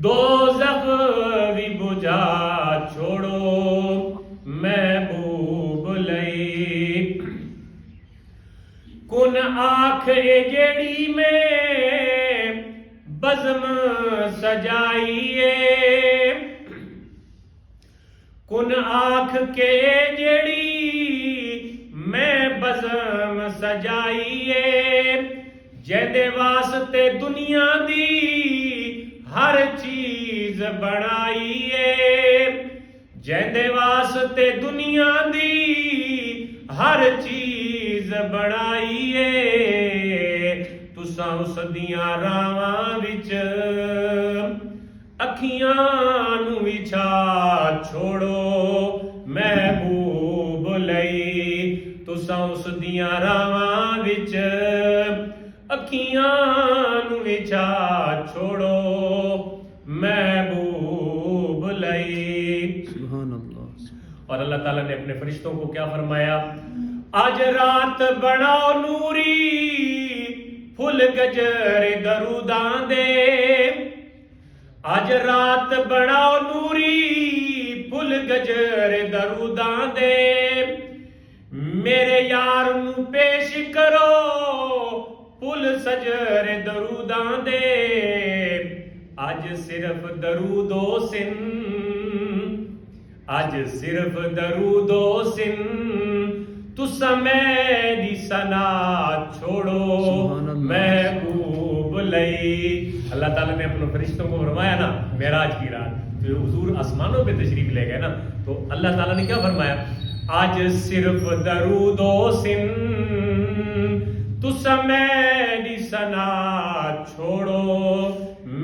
दोज़ख भी बुझा छोड़ो महबूब लई। कुन आख जेड़ी में बज़्म सजाइए, कुन आख के जेड़ी मैं बज़्म सजाइए। जेदे वास्ते दुनिया दी हर चीज बनाइए, जेदे वास्ते दुनिया दी हर चीज बनाइए। तुसां उस दियां रावां विच अखियां नूं विछा छोड़ो महबूब लई। तुसां उस दियां रावां विच अखियां नूं विछा छोड़ो महबूब लई। सुभान अल्लाह। और अल्लाह ताला ने अपने फरिश्तों को क्या फरमाया? आज रात बनाओ नूरी फुल गजर दरूदां दे। आज रात बनाओ नूरी फुल गजर दरूदां दे। मेरे यार नूं पेश करो फुल सजर दरूदां दे। अज सिर्फ दरूदो सिन, अज सिर्फ दरूदो सिन। तुसा मेरी सना छोड़ो महबूब लई। अल्लाह ताला ने अपने फरिश्तों को फरमाया ना मेराज की रात, तो हुजूर आसमानों पे तशरीफ ले गए ना, तो अल्लाह ताला ने क्या फरमाया? आज सिर्फ दरूदो सिन तुसा मेरी सना छोड़ो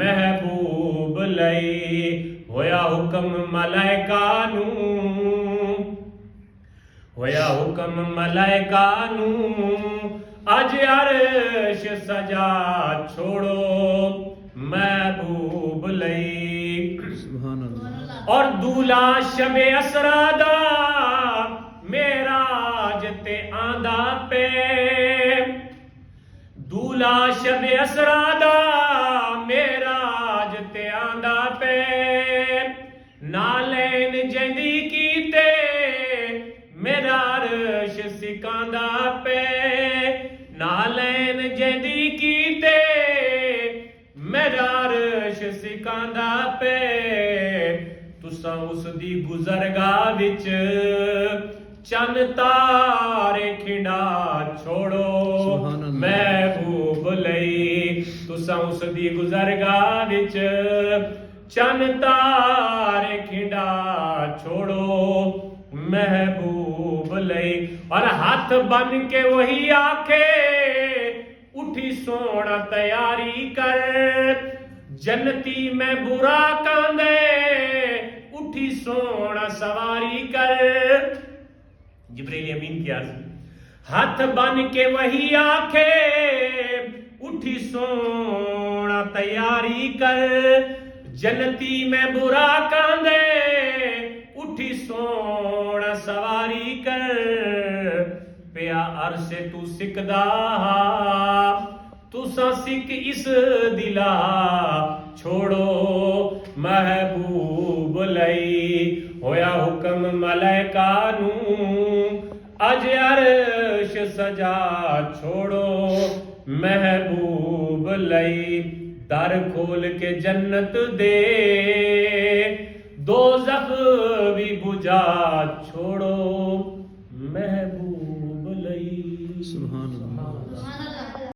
महबूब लई। होया हुक्म मलाइका नूं, होया हुक्म मलाइका नूं। अज अर्श सजा छोड़ो महबूब लई। सुभान अल्लाह। और दूल्हा शबे असरादा मेराज ते आंदा पे। दूल्हा शबे असरादा मेराज ते आंदा पे। नालैन जंदी कीते मेरा अर्श सिकांदा पे। नालैन जंदी कीते मेरा अर्श सिकांदा पे। तुसां उस दी गुज़रगाह विच चन तारे खिंडा छोड़ो महबूब लई। तुसां उस दी गुज़रगाह विच चन तारे खिंडा छोड़ो महबूब लई। और हाथ बन के वही आखे उठी सोना तैयारी कर। जन्नती में बुरा कांदे उठी सोना सवारी कर। जिब्रील अमीन की अर्ज़, हाथ बन के वही आखे उठी सोना तैयारी कर। जन्नती में बुरा कांदे उठी सोना सवारी कर। पिया अरसे तू सिकदा तुसा सिक इस दिला छोड़ो महबूब लई। होया हुक्म मलाइका नूं अज अर्श सजा छोड़ो महबूब लई। दर खोल के जन्नत दे दोज़ख भी बुझा छोड़ो महबूब लई। सुभान अल्लाह।